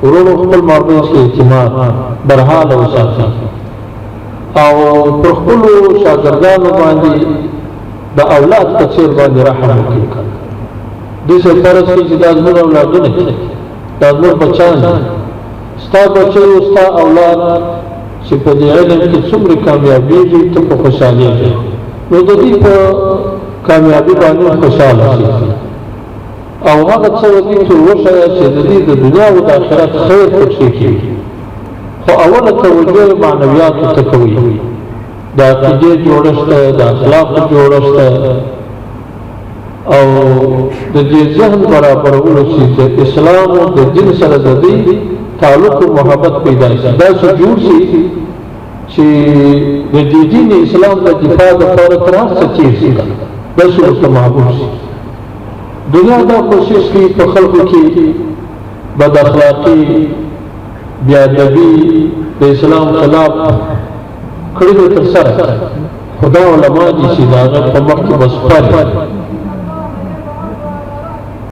ورونو خپل مابین کې اعتماد برحال وساتي او پر خپلو شاګردانو باندې د اولاد په څېر باندې رحم وکړي داسې فرض کړي چې دا زموږ اولادونه دا زموږ بچیان ستا بچی او ستا اولاد چې په دې علم کې څومره کامیابېږي ته په خوشحالېږي نو د دې په کامیابي باندې خوشحاله شي او هغه څه ودې چې وښایه چې د دې د دنیا او د آخرت خیر پکې کېږي خو اوله توجه معنویاتو ته کوي د عقیدې جوړښت د اخلاقو جوړښت او د دې ذهن برابرولو چې د اسلام او د دین سره د دې تعلق او محبت پیدا شي داسې جوړ شي چې د دې دین اسلام د دفاع لپاره تر هر څه تېر شي داسې ورته محبوب شي دنیا دا کوشش کوي په خلکو کې بد اخلاقي بیادبي د اسلام خلاف کړي تر سره خدا علما دي چې د هغه په مخ کې بس فرق